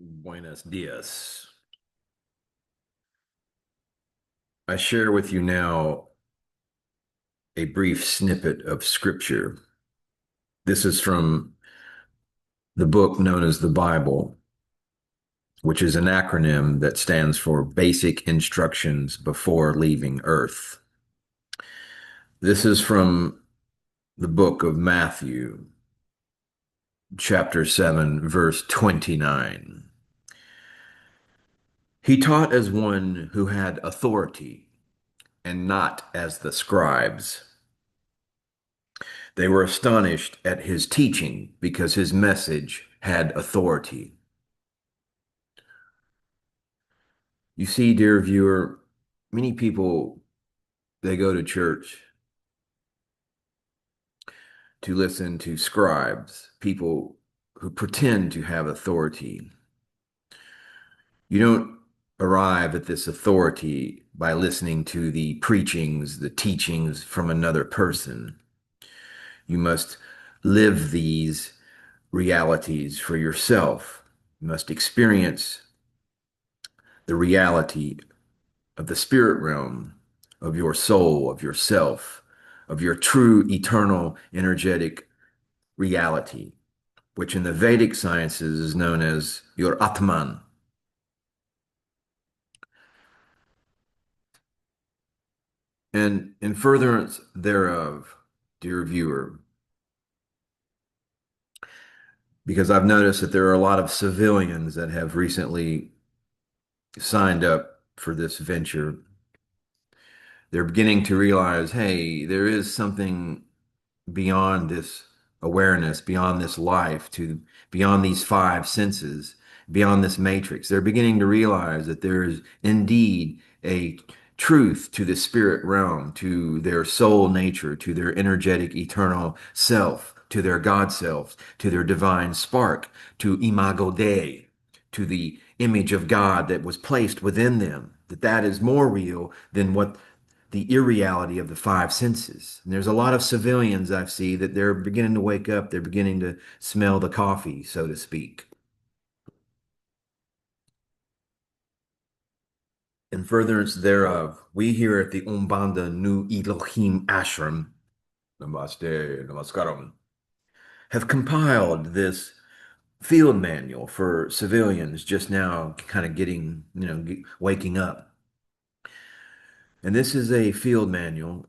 Buenos dias. I share with you now a brief snippet of scripture. This is from the book known as the Bible, which is an acronym that stands for Basic Instructions Before Leaving Earth. This is from the book of Matthew, chapter 7, verse 29. He taught as one who had authority and not as the scribes. They were astonished at his teaching because his message had authority. You see, dear viewer, many people, they go to church to listen to scribes, people who pretend to have authority. You don't arrive at this authority by listening to the preachings, the teachings from another person. You must live these realities for yourself. You must experience the reality of the spirit realm, of your soul, of yourself, of your true, eternal, energetic reality, which in the Vedic sciences is known as your Atman. And in furtherance thereof, dear viewer, because I've noticed that there are a lot of civilians that have recently signed up for this venture. They're beginning to realize, hey, there is something beyond this awareness, beyond this life, to beyond these five senses, beyond this matrix. They're beginning to realize that there is indeed a truth to the spirit realm, to their soul nature, to their energetic eternal self, to their God self, to their divine spark, to Imago Dei, to the image of God that was placed within them, that is more real than what the irreality of the five senses. And there's a lot of civilians I see that they're beginning to wake up. They're beginning to smell the coffee, so to speak. In furtherance thereof, we here at the Aumbonda New Elohim Ashram, Namaste, Namaskaram, have compiled this field manual for civilians just now kind of getting, waking up. And this is a field manual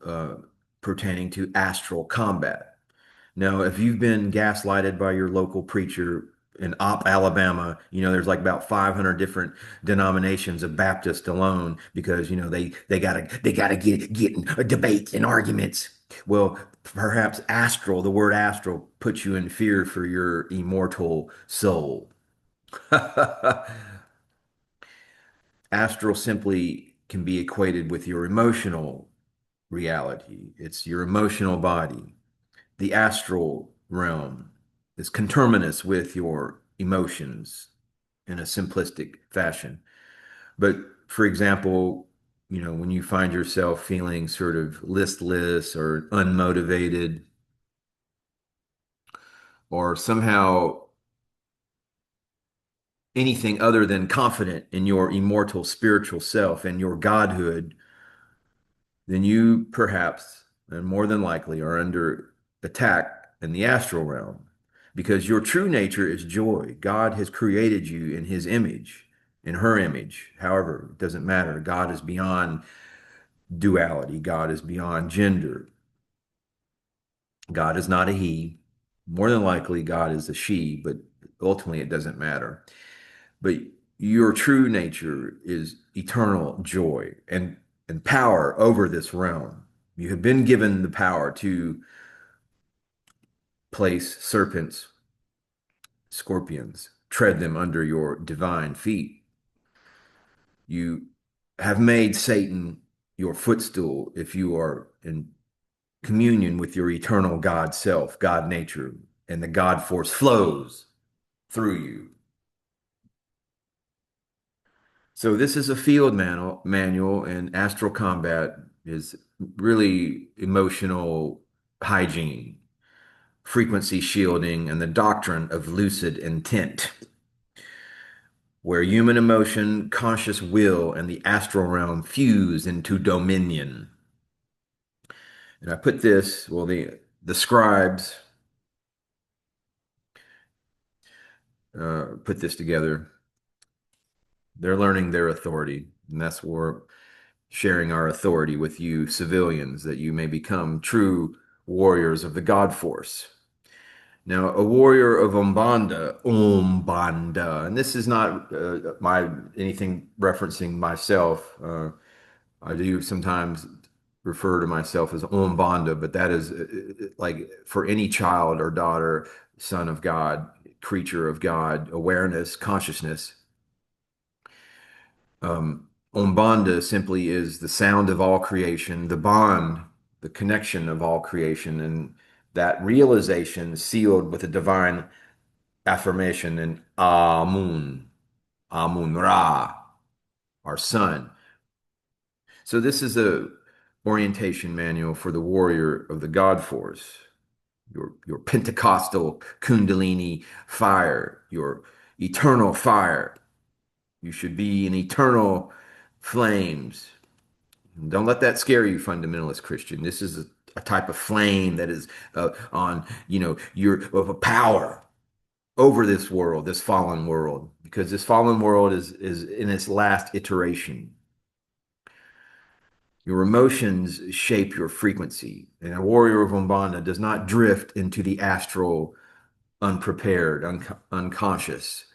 pertaining to astral combat. Now, if you've been gaslighted by your local preacher in Alabama, there's like about 500 different denominations of Baptist alone because they gotta get in debates and arguments. Well, perhaps astral, the word astral, puts you in fear for your immortal soul. Astral simply can be equated with your emotional reality. It's your emotional body. The astral realm is conterminous with your emotions in a simplistic fashion. But for example, when you find yourself feeling sort of listless or unmotivated, or somehow anything other than confident in your immortal spiritual self and your godhood, then you perhaps, and more than likely, are under attack in the astral realm because your true nature is joy. God has created you in his image, in her image. However, it doesn't matter. God is beyond duality, God is beyond gender. God is not a he. More than likely, God is a she, but ultimately it doesn't matter. But your true nature is eternal joy and power over this realm. You have been given the power to place serpents, scorpions, tread them under your divine feet. You have made Satan your footstool if you are in communion with your eternal God self, God nature, and the God force flows through you. So this is a field manual, and astral combat is really emotional hygiene, frequency shielding, and the doctrine of lucid intent. where human emotion, conscious will, and the astral realm fuse into dominion. And I put this, well, the scribes put this together. They're learning their authority, and that's where sharing our authority with you civilians, that you may become true warriors of the God force. Now, a warrior of Aumbonda, and this is not my anything referencing myself. I do sometimes refer to myself as Aumbonda, but that is like for any child or daughter, son of God, creature of God, awareness, consciousness. Aumbonda simply is the sound of all creation, the bond, the connection of all creation, and that realization sealed with a divine affirmation in Amun, Amun Ra, our sun. So this is a orientation manual for the warrior of the God force, your Pentecostal Kundalini fire, your eternal fire. You should be in eternal flames. Don't let that scare you, fundamentalist Christian. This is a type of flame that is on, your of a power over this world, this fallen world, because this fallen world is in its last iteration. Your emotions shape your frequency, and a warrior of Umbanda does not drift into the astral unprepared, unconscious.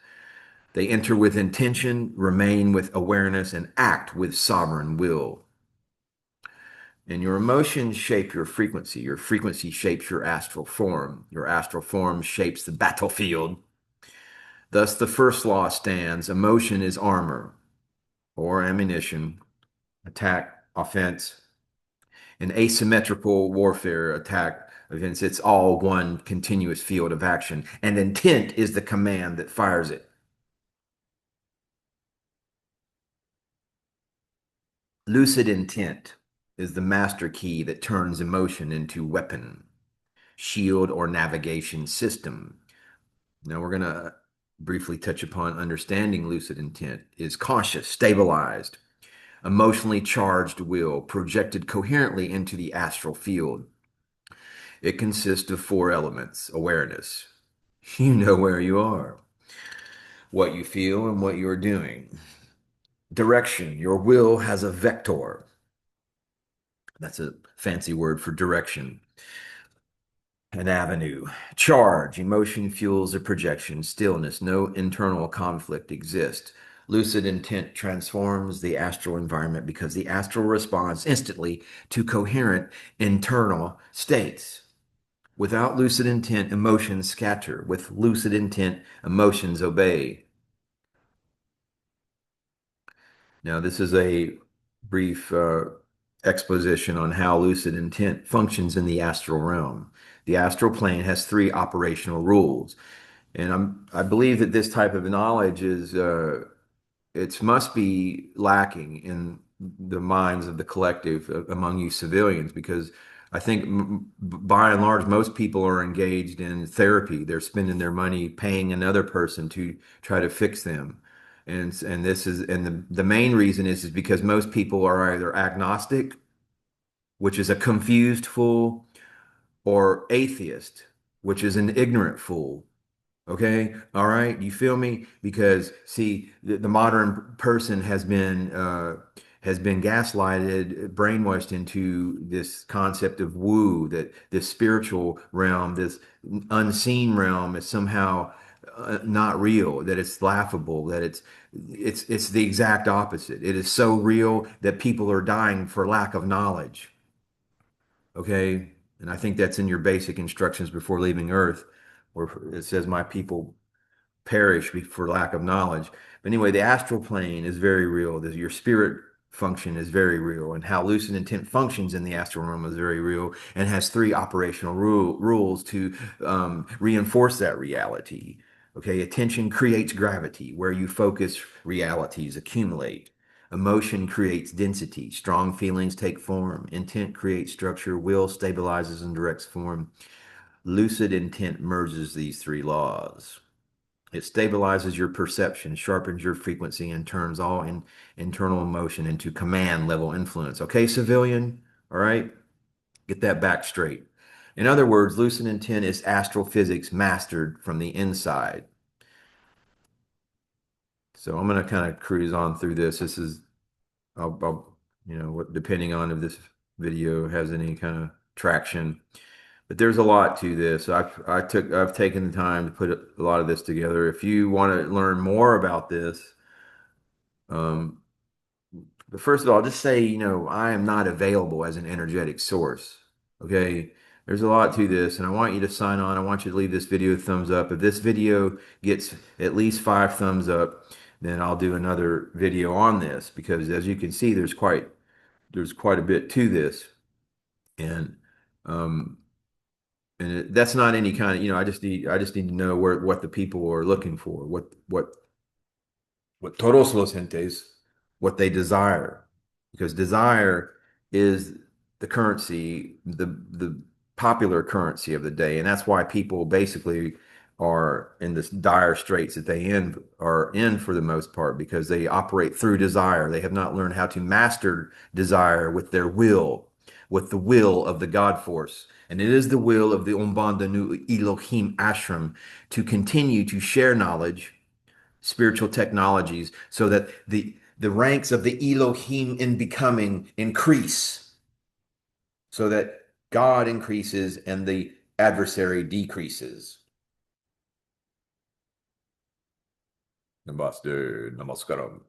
They enter with intention, remain with awareness, and act with sovereign will. And your emotions shape your frequency. Your frequency shapes your astral form. Your astral form shapes the battlefield. Thus, the first law stands: emotion is armor or ammunition, attack, offense, an asymmetrical warfare, attack, events. It's all one continuous field of action. And intent is the command that fires it. Lucid intent is the master key that turns emotion into weapon, shield, or navigation system. Now we're going to briefly touch upon understanding lucid intent is conscious, stabilized, emotionally charged will projected coherently into the astral field. It consists of four elements: awareness. You know where you are, what you feel, and what you're doing. Direction. Your will has a vector. That's a fancy word for direction. An avenue. Charge. Emotion fuels a projection. Stillness. No internal conflict exists. Lucid intent transforms the astral environment because the astral responds instantly to coherent internal states. Without lucid intent, emotions scatter. With lucid intent, emotions obey. Now, this is a brief exposition on how lucid intent functions in the astral realm. The astral plane has three operational rules, and I believe that this type of knowledge is it must be lacking in the minds of the collective among you civilians, because I think by and large most people are engaged in therapy. They're spending their money paying another person to try to fix them. And this is and the main reason is because most people are either agnostic, which is a confused fool, or atheist, which is an ignorant fool. Okay, all right, you feel me? Because see, the modern person has been gaslighted, brainwashed into this concept of woo, that this spiritual realm, this unseen realm, is somehow not real, that it's laughable, that it's the exact opposite. It is so real that people are dying for lack of knowledge. Okay, and I think that's in your basic instructions before leaving Earth, where it says, "My people perish for lack of knowledge." But anyway, the astral plane is very real. Your spirit function is very real, and how lucid intent functions in the astral realm is very real, and has three operational rules to reinforce that reality. Okay, attention creates gravity. Where you focus, realities accumulate. Emotion creates density. Strong feelings take form. Intent creates structure. Will stabilizes and directs form. Lucid intent merges these three laws. It stabilizes your perception, sharpens your frequency, and turns all internal emotion into command level influence. Okay, civilian? All right, get that back straight. In other words, lucid intent is astral physics mastered from the inside. So I'm going to kind of cruise on through this. This is, what, depending on if this video has any kind of traction. But there's a lot to this. I've taken the time to put a lot of this together. If you want to learn more about this, um, but first of all, just say, I am not available as an energetic source. Okay. There's a lot to this, and I want you to sign on. I want you to leave this video a thumbs up. If this video gets at least 5 thumbs up, then I'll do another video on this because as you can see, there's quite a bit to this. And um that's not any kind of, I just need to know what the people are looking for, what todos los gentes, what they desire, because desire is the currency, the popular currency of the day, and that's why people basically are in this dire straits that are in for the most part because they operate through desire. They have not learned how to master desire with their will, with the will of the God force. And it is the will of the Aumbonda Nu Elohim Ashram to continue to share knowledge, spiritual technologies, so that the ranks of the Elohim in becoming increase, so that God increases and the adversary decreases. Namaste, namaskaram.